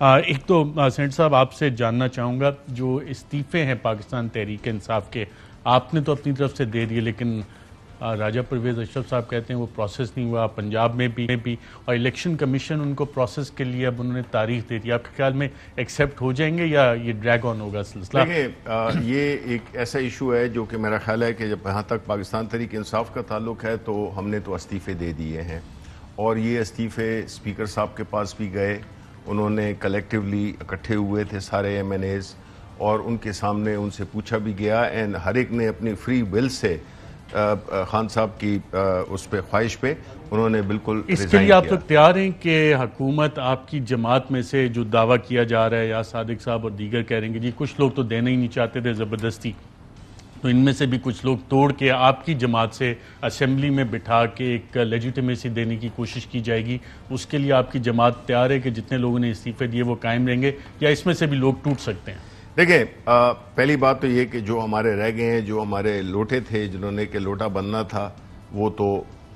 ایک تو سینٹ صاحب آپ سے جاننا چاہوں گا جو استعفے ہیں پاکستان تحریک انصاف کے، آپ نے تو اپنی طرف سے دے دیے، لیکن راجہ پرویز اشرف صاحب کہتے ہیں وہ پروسیس نہیں ہوا، پنجاب میں بھی اور الیکشن کمیشن ان کو پروسیس کے لیے اب انہوں نے تاریخ دے دی، آپ کے خیال میں ایکسیپٹ ہو جائیں گے یا یہ ڈریگ آن ہوگا سلسلہ؟ دیکھیں یہ ایک ایسا ایشو ہے جو کہ میرا خیال ہے کہ جب یہاں تک پاکستان تحریک انصاف کا تعلق ہے تو ہم نے تو استعفے دے دیے ہیں، اور یہ استعفے اسپیکر صاحب کے پاس بھی گئے، انہوں نے کلیکٹیولی اکٹھے ہوئے تھے سارے ایم این ایز، اور ان کے سامنے ان سے پوچھا بھی گیا، اینڈ ہر ایک نے اپنی فری ول سے خان صاحب کی اس پہ خواہش پہ انہوں نے بالکل اس کے لیے آپ لوگ تیار ہیں کہ حکومت آپ کی جماعت میں سے جو دعویٰ کیا جا رہا ہے یا صادق صاحب اور دیگر کہہ رہے ہیں کہ جی کچھ لوگ تو دینا ہی نہیں چاہتے تھے زبردستی، تو ان میں سے بھی کچھ لوگ توڑ کے آپ کی جماعت سے اسمبلی میں بٹھا کے ایک لیجیٹیمیسی دینے کی کوشش کی جائے گی، اس کے لیے آپ کی جماعت تیار ہے کہ جتنے لوگوں نے استعفے دیے وہ قائم رہیں گے یا اس میں سے بھی لوگ ٹوٹ سکتے ہیں؟ دیکھیں پہلی بات تو یہ کہ جو ہمارے رہ گئے ہیں، جو ہمارے لوٹے تھے جنہوں نے کہ لوٹا بننا تھا وہ تو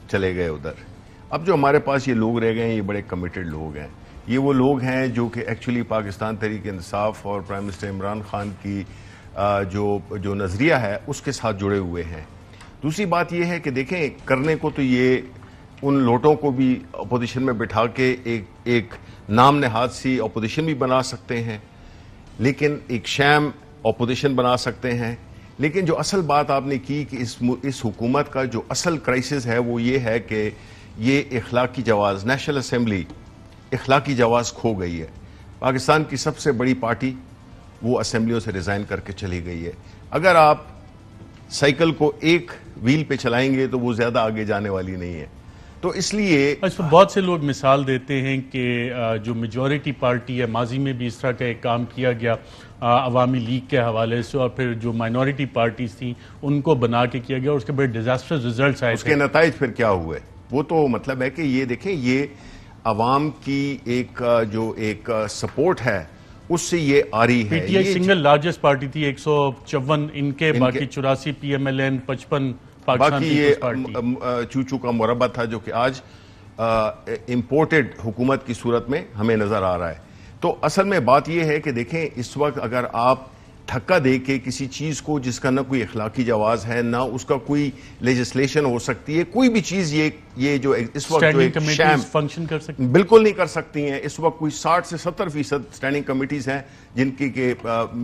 چلے گئے ادھر، اب جو ہمارے پاس یہ لوگ رہ گئے ہیں یہ بڑے کمیٹڈ لوگ ہیں، یہ وہ لوگ ہیں جو کہ ایکچولی پاکستان تحریک انصاف اور پرائم منسٹر عمران خان کی جو نظریہ ہے اس کے ساتھ جڑے ہوئے ہیں۔ دوسری بات یہ ہے کہ دیکھیں کرنے کو تو یہ ان لوٹوں کو بھی اپوزیشن میں بٹھا کے ایک نام نہاد سی اپوزیشن بھی بنا سکتے ہیں، لیکن ایک شام اپوزیشن بنا سکتے ہیں، لیکن جو اصل بات آپ نے کی کہ اس حکومت کا جو اصل کرائسس ہے وہ یہ ہے کہ یہ اخلاقی جواز، نیشنل اسمبلی اخلاقی جواز کھو گئی ہے، پاکستان کی سب سے بڑی پارٹی وہ اسمبلیوں سے ریزائن کر کے چلی گئی ہے، اگر آپ سائیکل کو ایک ویل پہ چلائیں گے تو وہ زیادہ آگے جانے والی نہیں ہے، تو اس لیے بہت سے لوگ مثال دیتے ہیں کہ جو میجورٹی پارٹی ہے ماضی میں بھی اس طرح کا ایک کام کیا گیا عوامی لیگ کے حوالے سے، اور پھر جو مائنورٹی پارٹیز تھیں ان کو بنا کے کیا گیا اور اس کے بڑے ڈیزاسٹر ریزلٹس آئے، اس کے نتائج پھر کیا ہوئے، وہ تو مطلب ہے کہ یہ دیکھیں یہ عوام کی ایک جو ایک سپورٹ ہے اس سے یہ آ رہی ہے، P T I single largest party تھی، 154 ان کے، باقی 84 پی ایم ایل این، 55 باقی یہ چوچو کا مربع تھا جو کہ آج امپورٹڈ حکومت کی صورت میں ہمیں نظر آ رہا ہے۔ تو اصل میں بات یہ ہے کہ دیکھیں اس وقت اگر آپ دھکا دے کے کسی چیز کو جس کا نہ کوئی اخلاقی جواز ہے نہ اس کا کوئی لیجسلیشن ہو سکتی ہے، کوئی بھی چیز یہ جو اس وقت جو ایک شام فنکشن کر سکتی بالکل نہیں کر سکتی ہیں، اس وقت کوئی 60 سے 70% اسٹینڈنگ کمیٹیز ہیں جن کی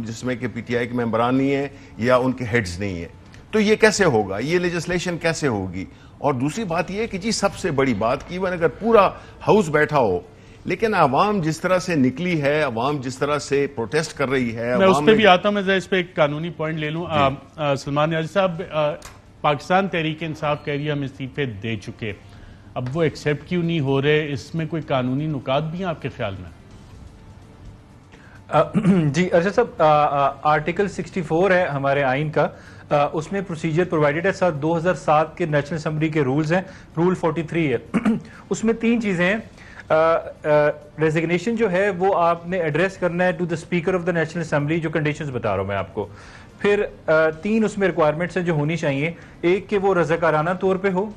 جس میں کہ پی ٹی آئی کے ممبران نہیں ہیں یا ان کے ہیڈز نہیں ہیں، تو یہ کیسے ہوگا، یہ لیجسلیشن کیسے ہوگی؟ اور دوسری بات یہ ہے کہ جی سب سے بڑی بات کہ اگر پورا ہاؤس بیٹھا ہو لیکن عوام جس طرح سے نکلی ہے، عوام جس طرح سے پروٹیسٹ کر رہی ہے، میں اس پہ بھی آتا ہوں، میں اس پہ ایک قانونی پوائنٹ لے لوں۔ سلمان نیازی صاحب، پاکستان تحریک انصاف کہہ رہی ہے ہم استعفے دے چکے، اب وہ ایکسیپٹ کیوں نہیں ہو رہے؟ اس میں کوئی قانونی نکات بھی ہیں آپ کے خیال میں؟ جی ارشد صاحب، آرٹیکل 64 ہے ہمارے آئین کا، اس میں پروسیجر پرووائڈڈ ہے، 2007 کے نیشنل اسمبلی کے رولز ہیں، رول 43 ہے، اس میں 3 چیزیں ہیں۔ ریزگنیشن جو ہے وہ آپ نے ایڈریس کرنا ہے to the speaker of the National Assembly, جو کنڈیشنز بتا رہا ہوں میں آپ کو۔ پھر 3 اس میں ریکوائرمنٹس ہیں جو ہونی چاہیے، ایک کہ وہ رضاکارانہ طور پہ ہو،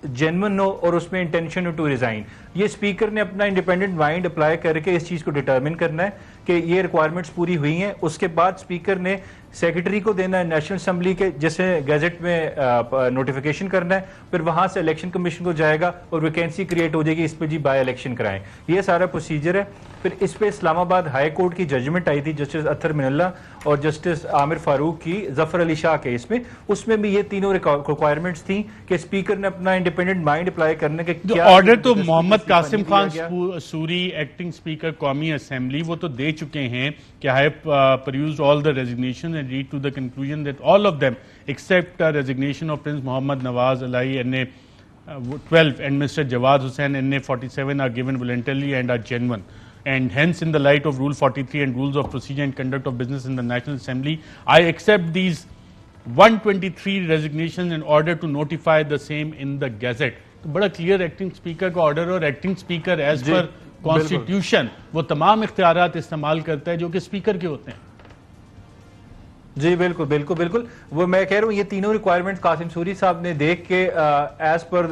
جینون ہو، اور اس میں انٹینشن ٹو ریزائن۔ یہ اسپیکر نے اپنا انڈیپینڈنٹ مائنڈ اپلائی کر کے اس چیز کو ڈیٹرمن کرنا ہے کہ یہ ریکوائرمنٹس پوری ہوئی ہیں، اس کے بعد اسپیکر نے سیکرٹری کو دینا ہے نیشنل اسمبلی کے، جیسے گیزٹ میں نوٹیفیکیشن کرنا ہے، پھر وہاں سے الیکشن کمیشن کو جائے گا اور ویکینسی کریٹ ہو جائے گی، اس پہ جی بائی الیکشن کرائیں، یہ سارا پروسیجر ہے۔ پھر اس پہ اسلام آباد ہائی کورٹ کی ججمنٹ آئی تھی جسٹس اطہر من اللہ اور جسٹس عامر فاروق کی ظفر علی شاہ کیس میں، اس میں بھی یہ تینوں ریکوائرمنٹس تھیں کہ اسپیکر نے اپنا انڈیپینڈنٹ مائنڈ اپلائی کرنے کے کیا آرڈر تو محمد قاسم خان سوری ایکٹنگ اسپیکر قومی اسمبلی وہ تو دے چکے ہیں کہ I have perused all the resignations and read to the conclusion that all of them except resignation of Prince Mohammed Nawaz Alai NA 12 and Mr. Jawad Hussain NA 47 are given voluntarily and are genuine. And hence in the light of Rule 43 and Rules of Procedure and Conduct of Business in the National Assembly, I accept these 123 resignations in order to notify the same in the Gazette. تو بڑا clear acting speaker کا order, اور acting speaker as per constitution وہ تمام اختیارات استعمال کرتا ہے جو کہ اسپیکر کے ہوتے ہیں۔ جی بالکل بالکل بالکل، وہ میں کہہ رہا ہوں یہ تینوں ریکوائرمنٹ قاسم سوری صاحب نے دیکھ کے ایز پر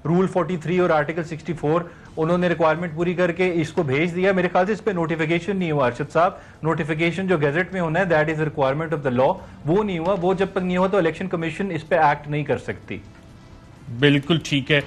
رول 43 اور آرٹیکل 64 انہوں نے ریکوائرمنٹ پوری کر کے اس کو بھیج دیا. میرے خیال سے اس پہ نوٹیفیکیشن نہیں ہوا ارشد صاحب. نوٹیفیکیشن جو گیزٹ میں ہونا ہے that is requirement of the law, وہ نہیں ہوا. وہ جب تک نہیں ہوا تو الیکشن کمیشن اس پہ ایکٹ نہیں کر سکتی. بالکل ٹھیک ہے.